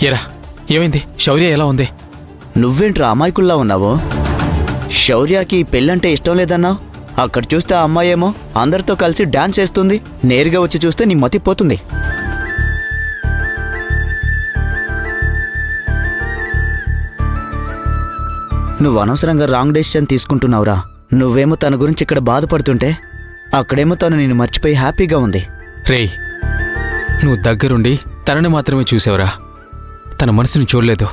ఎరా ఏమైంది? శౌర్య ఎలా ఉంది? నువ్వేంట్రా అమాయకుల్లా ఉన్నావు? శౌర్యకి పెళ్ళంటే ఇష్టం లేదన్నావు. అక్కడ చూస్తే ఆ అమ్మాయేమో అందరితో కలిసి డాన్స్ చేస్తుంది. నేరుగా వచ్చి చూస్తే నీ మతిపోతుంది. నువ్వు అనవసరంగా రాంగ్ డెసిషన్ తీసుకుంటున్నావురా. నువ్వేమో తన గురించి ఇక్కడ బాధపడుతుంటే అక్కడేమో తను నిన్ను మర్చిపోయి హ్యాపీగా ఉంది. రేయ్, నువ్వు దగ్గరుండి తనని మాత్రమే చూసావురా, తన మనసును చూడలేదు.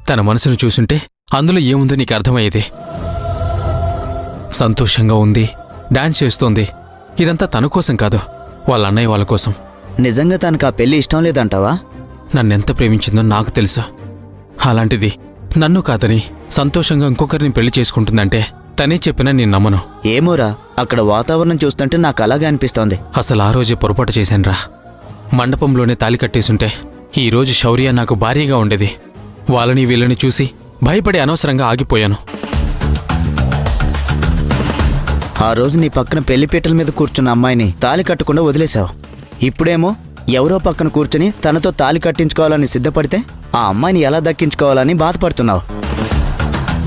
తన మనసును చూసుంటే అందులో ఏముందో నీకు అర్థమయ్యేది. సంతోషంగా ఉంది, డాన్స్ చేస్తోంది. ఇదంతా తన కోసం కాదు, వాళ్ళ అన్నయ్య వాళ్ళ కోసం. నిజంగా తనకు ఆ పెళ్లి ఇష్టం లేదంటావా? నన్నెంత ప్రేమించిందో నాకు తెలుసు. అలాంటిది నన్ను కాదని సంతోషంగా ఇంకొకరిని పెళ్లి చేసుకుంటుందంటే తనే చెప్పినా నేను నమ్మను. ఏమోరా, అక్కడ వాతావరణం చూస్తుంటే నాకు అలాగే అనిపిస్తోంది. అసలు ఆ రోజే పొరపాటు చేశానురా. మండపంలోనే తాలి కట్టేసుంటే ఈరోజు శౌర్య నాకు భార్యగా ఉండేది. వాళ్ళని వీళ్ళని చూసి భయపడి అనవసరంగా ఆగిపోయాను. ఆ రోజు నీ పక్కన పెళ్లిపీటల మీద కూర్చున్న అమ్మాయిని తాలి కట్టకుండా వదిలేశావు. ఇప్పుడేమో ఎవరో పక్కన కూర్చుని తనతో తాలి కట్టించుకోవాలని సిద్ధపడితే ఆ అమ్మాయిని ఎలా దక్కించుకోవాలని బాధపడుతున్నావు.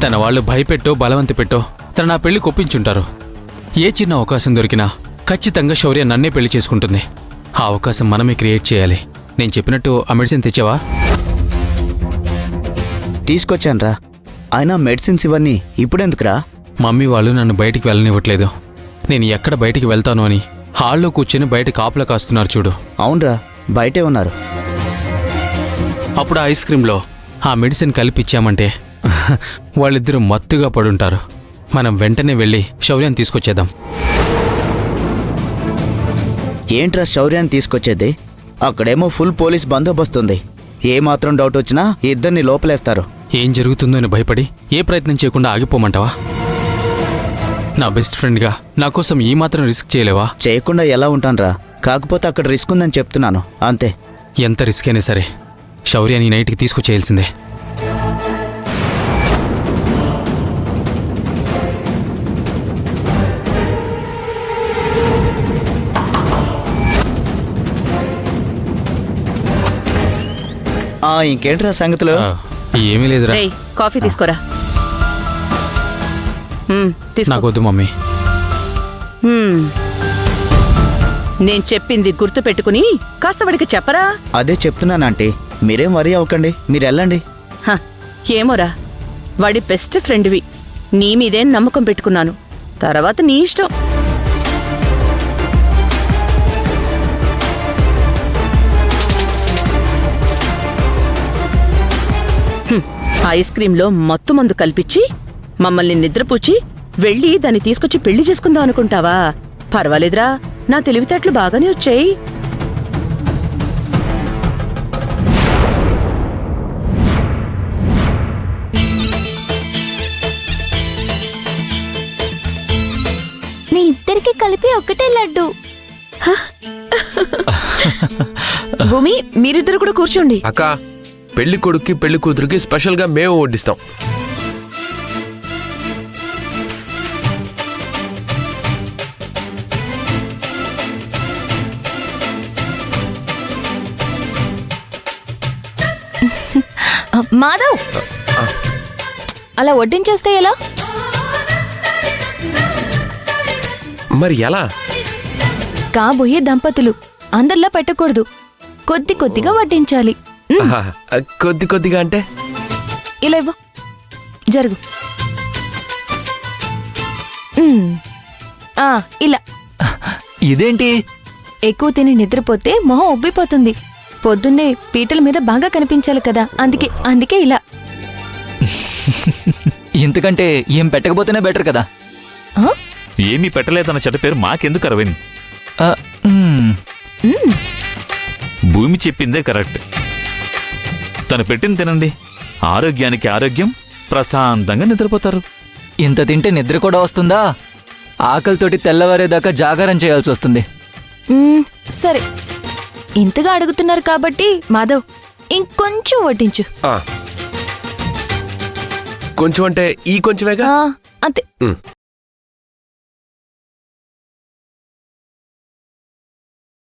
తన వాళ్ళు భయపెట్టో బలవంతి పెట్టో తన నా పెళ్లి కొప్పించుంటారు. ఏ చిన్న అవకాశం దొరికినా ఖచ్చితంగా శౌర్య నన్నే పెళ్లి చేసుకుంటుంది. ఆ అవకాశం మనమే క్రియేట్ చేయాలి. నేను చెప్పినట్టు ఆ మెడిసిన్ తెచ్చావా? తీసుకొచ్చాన్రా. అయినా మెడిసిన్స్ ఇవన్నీ ఇప్పుడెందుకురా? మమ్మీ వాళ్ళు నన్ను బయటికి వెళ్ళనివ్వట్లేదు. నేను ఎక్కడ బయటికి వెళ్తాను అని హాల్లో కూర్చొని బయట కాపులా కాస్తున్నారు చూడు. అవునరా, బయటే ఉన్నారు. అప్పుడు ఆ ఐస్ క్రీంలో ఆ మెడిసిన్ కలిపిచ్చామంటే వాళ్ళిద్దరూ మత్తుగా పడుంటారు. మనం వెంటనే వెళ్ళి శౌర్యాన్ని తీసుకొచ్చేద్దాం. ఏంట్రా శౌర్యాన్ని తీసుకొచ్చేది? అక్కడేమో ఫుల్ పోలీస్ బందోబస్తు ఉంది. ఏమాత్రం డౌట్ వచ్చినా ఇద్దరిని లోపలేస్తారు. ఏం జరుగుతుందో అని భయపడి ఏ ప్రయత్నం చేయకుండా ఆగిపోమంటావా? నా బెస్ట్ ఫ్రెండ్గా నా కోసం ఈ మాత్రం రిస్క్ చేయలేవా? చేయకుండా ఎలా ఉంటాన్రా? కాకపోతే అక్కడ రిస్క్ ఉందని చెప్తున్నాను అంతే. ఎంత రిస్క్ అయినా సరే శౌర్యాన్ని నైట్కి తీసుకొచ్చేయాల్సిందే. ఇంకేంట్రా సంగతులు? ఏమీ లేదురా. కాఫీ తీసుకోరా. నాకొద్దు మమ్మీ. నేను చెప్పింది గుర్తు పెట్టుకుని కాస్త వాడికి చెప్పరా. అదే చెప్తున్నాను ఆంటీ, మీరేం వరీ అవ్వకండి, మీరు వెళ్ళండి. ఏమోరా, వాడి బెస్ట్ ఫ్రెండ్వి. నీ మీదేం నమ్మకం పెట్టుకున్నాను. తర్వాత నీ ఇష్టం. ఐస్ క్రీంలో మత్తు మందు కల్పించి మమ్మల్ని నిద్రపూచి వెళ్ళి దాన్ని తీసుకొచ్చి పెళ్లి చేసుకుందాం అనుకుంటావా? పర్వాలేదురా, నా తెలివితేటలు బాగానే వచ్చాయి. మీ ఇద్దరికి కలిపి ఒకటే లడ్డు. భూమి, మీరిద్దరు కూడా కూర్చోండి. అక్క, పెళ్లి కొడుక్కి పెళ్లి కూతురికి స్పెషల్ గా మేము వడ్డిస్తాం. మాధవ్, అలా వడ్డించేస్తే ఎలా? మరి ఎలా? కాబోయే దంపతులు అందరిలా పెట్టకూడదు, కొద్ది కొద్దిగా వడ్డించాలి. కొద్ది కొద్దిగా అంటే? ఇలా ఇవ్వు, జరుగు. ఇలా. ఇదేంటి? ఎక్కువ తిని నిద్రపోతే మొహం ఉబ్బిపోతుంది. పొద్దున్నే పీటల మీద బాగా కనిపించాలి కదా, అందుకే ఇలా. ఇంతకంటే ఏం పెట్టకపోతేనే బెటర్ కదా. ఏమీ పెట్టలేదన్న చెడ్డ పేరు మాకెందుకు అరవింద్? భూమి చెప్పిందే కరెక్ట్. తను పెట్టింది తినండి, ఆరోగ్యానికి ఆరోగ్యం, ప్రశాంతంగా నిద్రపోతారు. ఇంత తింటే నిద్ర కూడా వస్తుందా? ఆకలితోటి తెల్లవారేదాకా జాగారం చేయాల్సి వస్తుంది. సరే, ఇంతగా అడుగుతున్నారు కాబట్టి మాధవ్ ఇంకొంచెం వడ్డించు. కొంచెం అంటే ఈ కొంచెమేగా. అంతే.